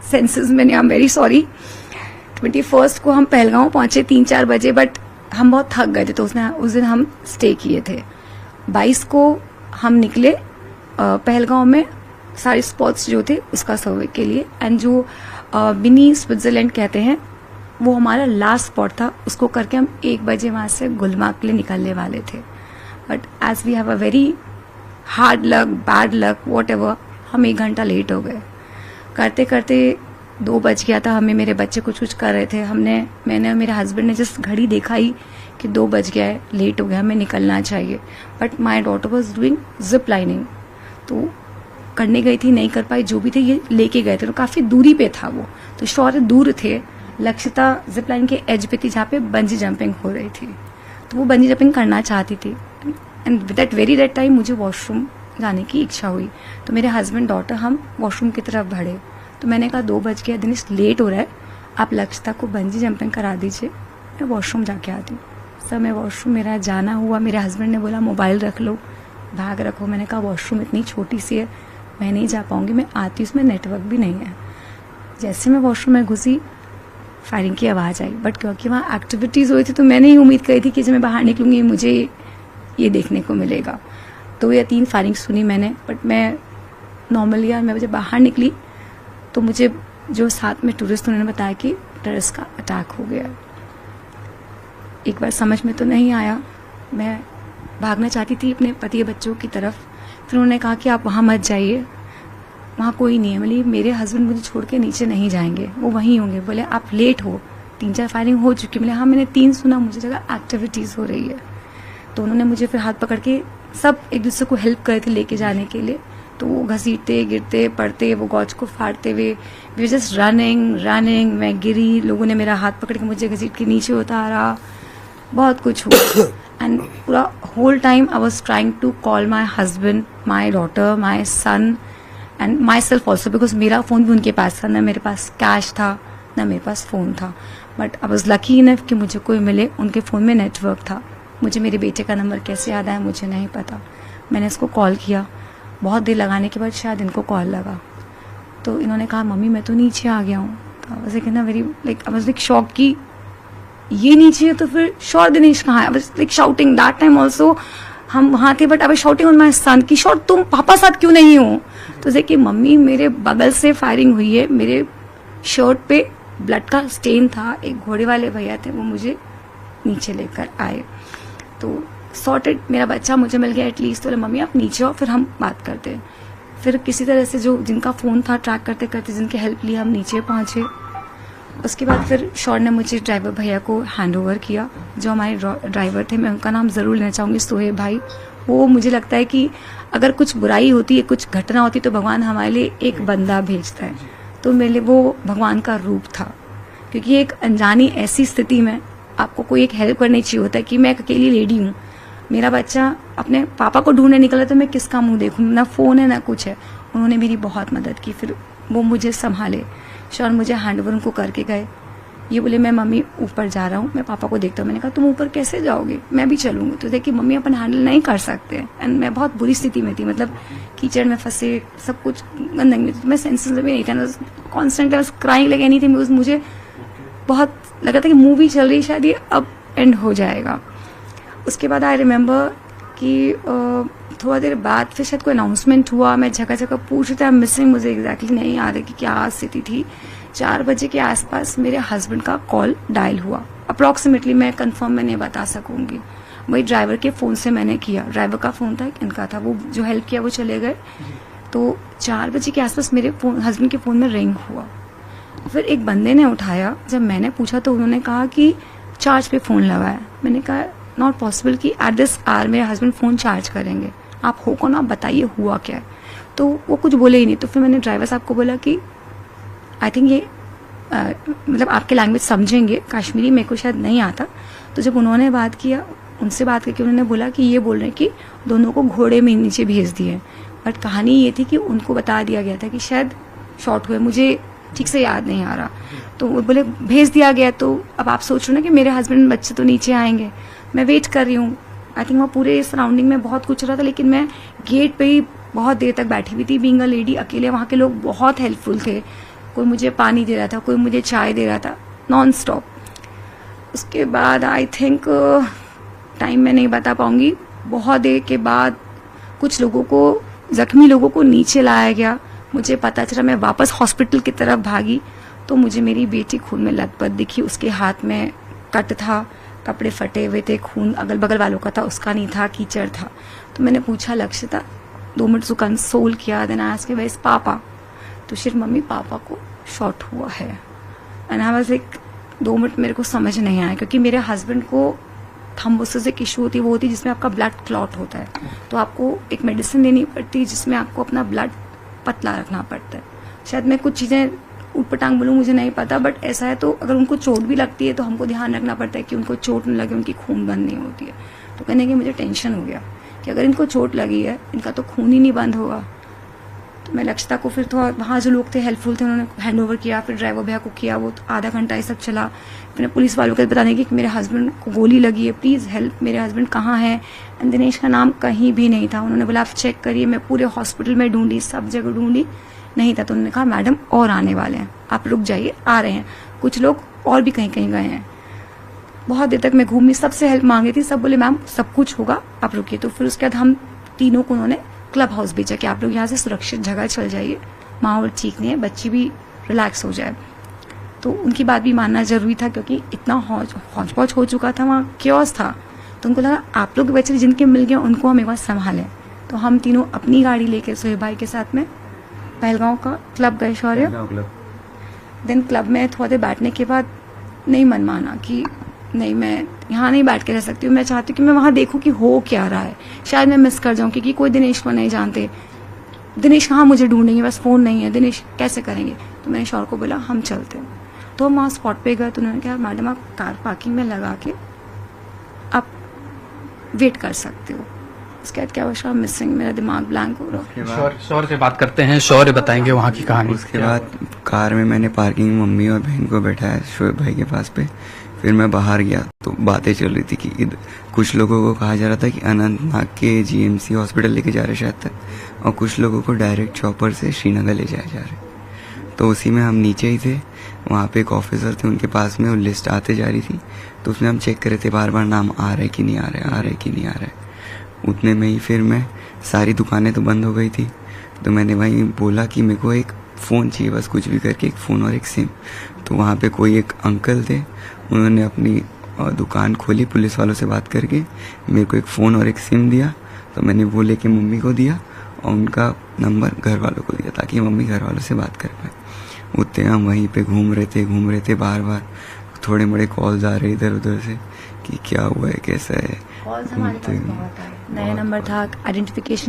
Senses में, I am very sorry. 21 को हम पहलगांव पहुंचे 3-4 बजे, बट हम बहुत थक गए थे तो उस दिन हम स्टे किए थे। 22 को हम निकले पहलगांव में सारे स्पॉट्स जो थे उसका सर्वे के लिए, एंड जो मिनी स्विट्जरलैंड कहते हैं वो हमारा लास्ट स्पॉट था। उसको करके हम 1 बजे वहां से गुलमार्ग के लिए निकलने वाले थे, but as we have a very hard luck, bad luck, whatever, हम 1 घंटा लेट हो गए। करते करते 2 बज गया था हमें। मेरे बच्चे कुछ कर रहे थे, मैंने और मेरे हस्बैंड ने जस्ट घड़ी देखा ही कि 2 बज गया है, लेट हो गया, हमें निकलना चाहिए। But my daughter was doing zip lining, तो करने गई थी, नहीं कर पाई। जो भी थे ये लेके गए थे, तो काफी दूरी पे था वो, तो शौर्य दूर थे। लक्षिता जिप लाइन के एज पे थी जहाँ पे बंजी जंपिंग हो रही थी, तो वो बंजी जंपिंग करना चाहती थी। एंड दैट टाइम मुझे वॉशरूम जाने की इच्छा हुई, तो मेरे हस्बैंड डॉटर हम वॉशरूम की तरफ बढ़े। तो मैंने कहा 2 बज गया, दिनेश लेट हो रहा है, आप लक्षिता को बंजी जंपिंग करा दीजिए, मैं वॉशरूम जाके आती हूँ। सर मैं वॉशरूम, मेरा जाना हुआ। मेरे हस्बैंड ने बोला मोबाइल रख लो, बैग रखो। मैंने कहा वॉशरूम इतनी छोटी सी है, मैं नहीं जा पाऊंगी, मैं आती हूँ, उसमें नेटवर्क भी नहीं है। जैसे मैं वॉशरूम में घुसी, फायरिंग की आवाज़ आई, बट क्योंकि वहाँ एक्टिविटीज़ हुई थी तो मैंने ही उम्मीद करी थी कि जब मैं बाहर निकलूंगी मुझे ये देखने को मिलेगा। 2 या 3 फायरिंग सुनी मैंने, बट मैं नॉर्मली मैं जब बाहर निकली तो मुझे जो साथ में टूरिस्ट उन्होंने बताया कि टेररिस्ट का अटैक हो गया। एक बार समझ में तो नहीं आया, मैं भागना चाहती थी अपने पति बच्चों की तरफ। फिर उन्होंने कहा कि आप वहाँ मत जाइए, वहाँ कोई नहीं है। मतलब मेरे हस्बैंड मुझे छोड़ के नीचे नहीं जाएंगे, वो वहीं होंगे। बोले आप लेट हो, 3-4 फायरिंग हो चुकी। बोले हाँ मैंने 3 सुना, मुझे जगह एक्टिविटीज़ हो रही है। तो उन्होंने मुझे फिर हाथ पकड़ के, सब एक दूसरे को हेल्प करे थे लेके जाने के लिए। तो वो घसीटते, गिरते, पड़ते, वो गॉज को फाड़ते हुए, वी जस्ट रनिंग। मैं गिरी, लोगों ने मेरा हाथ पकड़ के मुझे घसीट के नीचे उतारा, बहुत कुछ हुआ। एंड पूरा whole time I was trying to call my husband, my daughter, my son and myself also, because मेरा फ़ोन भी उनके पास था, ना मेरे पास कैश था ना मेरे पास फ़ोन था। But I was lucky enough कि मुझे कोई मिले। उनके फ़ोन में नेटवर्क था। मुझे मेरे बेटे का नंबर कैसे याद आया मुझे नहीं पता। मैंने इसको कॉल किया, बहुत देर लगाने के बाद शायद इनको कॉल लगा, तो इन्होंने कहा मम्मी मैं तो नीचे आ गया हूँ। तो आई वाज लाइक शॉक कि ये नीचे है, तो फिर श्योर दिनेश कहाँ है? आई was like shouting that time also. हम वहाँ थे, but I was shouting on my son कि श्योर तुम पापा साथ क्यों नहीं हो? तो देखिए मम्मी, मेरे बगल से फायरिंग हुई है, मेरे शर्ट पे ब्लड का स्टेन था। एक घोड़े वाले भैया थे, वो मुझे नीचे लेकर आए, तो सॉर्टेड, मेरा बच्चा मुझे मिल गया एटलीस्ट। तो बोले मम्मी आप नीचे आओ, फिर हम बात करते हैं। फिर किसी तरह से जो जिनका फ़ोन था ट्रैक करते करते जिनकी हेल्प ली, हम नीचे पहुँचे। उसके बाद फिर शौर ने मुझे ड्राइवर भैया को हैंड ओवर किया, जो हमारे ड्राइवर थे। मैं उनका नाम ज़रूर लेना चाहूँगी, सोहेब भाई। वो मुझे लगता है कि अगर कुछ बुराई होती है, कुछ घटना होती है, तो भगवान हमारे लिए एक बंदा भेजता है। तो मेरे लिए वो भगवान का रूप था, क्योंकि एक अनजानी ऐसी स्थिति में आपको कोई एक हेल्प करनी चाहिए होता है कि मैं एक अकेली लेडी हूँ, मेरा बच्चा अपने पापा को ढूंढने निकला, तो मैं किसका मुंह देखूँ? ना फ़ोन है ना कुछ है। उन्होंने मेरी बहुत मदद की, फिर वो मुझे संभाले। शौर मुझे हैंड ओवर उनको करके गए। ये बोले मैं मम्मी ऊपर जा रहा हूँ, मैं पापा को देखता हूँ। मैंने कहा तुम ऊपर कैसे जाओगे? मैं भी चलूँगी। तो देखिए मम्मी अपन हैंडल नहीं कर सकते। एंड मैं बहुत बुरी स्थिति में थी, मतलब कीचड़ में फंसे, सब कुछ गंदगी में थी। मैं सेंसेस में नहीं था, constant I was crying like anything. मुझे बहुत लगा था कि मूवी चल रही, शायद ये अब एंड हो जाएगा। उसके बाद आई रिमेम्बर कि थोड़ा देर बाद फिर शायद कोई अनाउंसमेंट हुआ। मैं जगह जगह पूछ रही थी, मिसिंग, मुझे एग्जैक्टली नहीं याद है कि क्या स्थिति थी। 4 बजे के आसपास मेरे हस्बैंड का कॉल डायल हुआ। अप्रॉक्सीमेटली मैं कंफर्म में नहीं बता सकूंगी, वही ड्राइवर के फ़ोन से मैंने किया। ड्राइवर का फ़ोन था, इनका था, वो जो हेल्प किया वो चले गए। तो 4 बजे के आसपास मेरे हस्बैंड के फ़ोन में रिंग हुआ। फिर एक बंदे ने उठाया। जब मैंने पूछा तो उन्होंने कहा कि चार्ज पे फ़ोन लगा है। मैंने कहा नॉट पॉसिबल कि एट दिस आवर मेरे हस्बैंड फ़ोन चार्ज करेंगे, आप हो कौन, आप बताइए हुआ क्या है? तो वो कुछ बोले ही नहीं। तो फिर मैंने ड्राइवर साहब को बोला कि आई थिंक ये मतलब आपके लैंग्वेज समझेंगे, कश्मीरी मेरे को शायद नहीं आता। तो जब उन्होंने बात किया, उनसे बात करके उन्होंने बोला कि ये बोल रहे हैं कि दोनों को घोड़े में नीचे भेज दिए। बट कहानी ये थी कि उनको बता दिया गया था कि शायद शॉर्ट हुए, मुझे ठीक से याद नहीं आ रहा। तो वो बोले भेज दिया गया। तो अब आप सोच रहे हो ना कि मेरे हस्बैंड बच्चे तो नीचे आएंगे, मैं वेट कर रही हूँ। आई थिंक वहाँ पूरे सराउंडिंग में बहुत कुछ रहा था, लेकिन मैं गेट पे ही बहुत देर तक बैठी हुई थी। बीइंग अ लेडी अकेले, वहाँ के लोग बहुत हेल्पफुल थे, कोई मुझे पानी दे रहा था, कोई मुझे चाय दे रहा था, नॉन स्टॉप। उसके बाद आई थिंक टाइम मैं नहीं बता पाऊंगी, बहुत देर के बाद कुछ लोगों को, जख्मी लोगों को नीचे लाया गया। मुझे पता चला, मैं वापस हॉस्पिटल की तरफ भागी तो मुझे मेरी बेटी खून में लथपथ दिखी। उसके हाथ में कट था, कपड़े फटे हुए थे, खून अगल बगल वालों का था, उसका नहीं था, कीचड़ था। तो मैंने पूछा लक्ष्यता, 2 मिनट उसको कंसोल किया, then I asked where is papa, तो सिर्फ मम्मी पापा को शॉट हुआ है। And I was like 2 minute मेरे को समझ नहीं आया, क्योंकि मेरे हस्बैंड को थ्रोम्बोसिस एक इशू होती है, वो होती है जिसमें आपका ब्लड क्लॉट होता है, तो आपको एक मेडिसिन लेनी पड़ती है जिसमें आपको अपना ब्लड पतला रखना पड़ता है। शायद मैं कुछ चीज़ें ऊटपटांग बोलूँ, मुझे नहीं पता, बट ऐसा है। तो अगर उनको चोट भी लगती है तो हमको ध्यान रखना पड़ता है कि उनको चोट न लगे, उनकी खून बंद नहीं होती है। तो कहने की मुझे टेंशन हो गया कि अगर इनको चोट लगी है, इनका तो खून ही नहीं बंद होगा। तो मैं लक्ष्यता को फिर थोड़ा, वहाँ जो लोग थे हेल्पफुल थे, उन्होंने हैंड ओवर किया, फिर ड्राइवर भैया को किया, वो आधा घंटा ये सब चला। फिर पुलिस वालों को बताने की कि मेरे हस्बैंड को गोली लगी है, प्लीज़ हेल्प, मेरे हस्बैंड कहाँ हैं। एंड दिनेश का नाम कहीं भी नहीं था। उन्होंने बोला आप चेक करिए, मैं पूरे हॉस्पिटल में ढूंढी, सब जगह ढूंढी, नहीं था। तो उन्होंने कहा मैडम और आने वाले हैं, आप रुक जाइए, आ रहे हैं। कुछ लोग और भी कहीं कहीं गए हैं। बहुत देर तक मैं घूमी, सबसे हेल्प मांगी थी, सब बोले मैम सब कुछ होगा, आप रुकिए। तो फिर उसके बाद हम तीनों को उन्होंने क्लब हाउस भेजा कि आप लोग यहाँ से सुरक्षित जगह चल जाइए, माहौल ठीक नहीं है, बच्ची भी रिलैक्स हो जाए। तो उनकी बात भी मानना जरूरी था, क्योंकि इतना हौच पौच हो चुका था, वहाँ क्योस था। तो उनको लगा आप लोग बच्चे जिनके मिल गए उनको हम एक बार संभालें। तो हम तीनों अपनी गाड़ी लेकर सोहेब भाई के साथ में पहलगांव का क्लब गए, शौर्य। देन क्लब में थोड़ा देर बैठने के बाद नहीं मन माना कि नहीं, मैं यहाँ नहीं बैठ के रह सकती हूँ, मैं चाहती हूँ कि मैं वहाँ देखूँ कि हो क्या रहा है, शायद मैं मिस कर जाऊँ, क्योंकि कोई दिनेश को नहीं जानते। दिनेश कहाँ मुझे ढूंढेंगे, बस फ़ोन नहीं है, दिनेश कैसे करेंगे। तो मैंने शौर्य को बोला हम चलते हैं। तो हम वहाँ स्पॉट पे गए, तो उन्होंने कहा मैडम आप कार पार्किंग में लगा के आप वेट कर सकते हो। उसके बाद क्या हुआ, मिसिंग, मेरा दिमाग ब्लैंक हो रहा। शौर्य से बात करते हैं, शौर्य बताएंगे वहाँ की कहानी। उसके बाद कार में मैंने पार्किंग में मम्मी और बहन को बैठाया शोएब भाई के पास पे। फिर मैं बाहर गया तो बातें चल रही थी कि कुछ लोगों को कहा जा रहा था कि अनंतनाग के जीएमसी हॉस्पिटल लेके जा रहे शायद तक, और कुछ लोगों को डायरेक्ट चॉपर से श्रीनगर ले जाया जा रहे। तो उसी में हम नीचे ही थे, वहाँ पे एक ऑफिसर थे, उनके पास में वो लिस्ट आते जा रही थी, तो उसमें हम चेक कर रहे थे बार बार नाम आ रहा है कि नहीं आ रहा है, आ रहा है कि नहीं आ रहा है। उतने में ही फिर मैं, सारी दुकानें तो बंद हो गई थी, तो मैंने वहीं बोला कि मेरे को एक फ़ोन चाहिए, बस कुछ भी करके एक फ़ोन और एक सिम। तो वहाँ पे कोई एक अंकल थे, उन्होंने अपनी दुकान खोली, पुलिस वालों से बात करके मेरे को एक फ़ोन और एक सिम दिया। तो मैंने वो लेके मम्मी को दिया और उनका नंबर घर वालों को दिया, ताकि मम्मी घर वालों से बात कर पाए। उतने हम वहीं पे घूम रहे थे, बार बार थोड़े बड़े कॉल्स आ रहे इधर उधर से कि क्या हुआ है, कैसा है। कॉल्स हमारे पास बहुत आए, नया नंबर था, आइडेंटिफिकेशन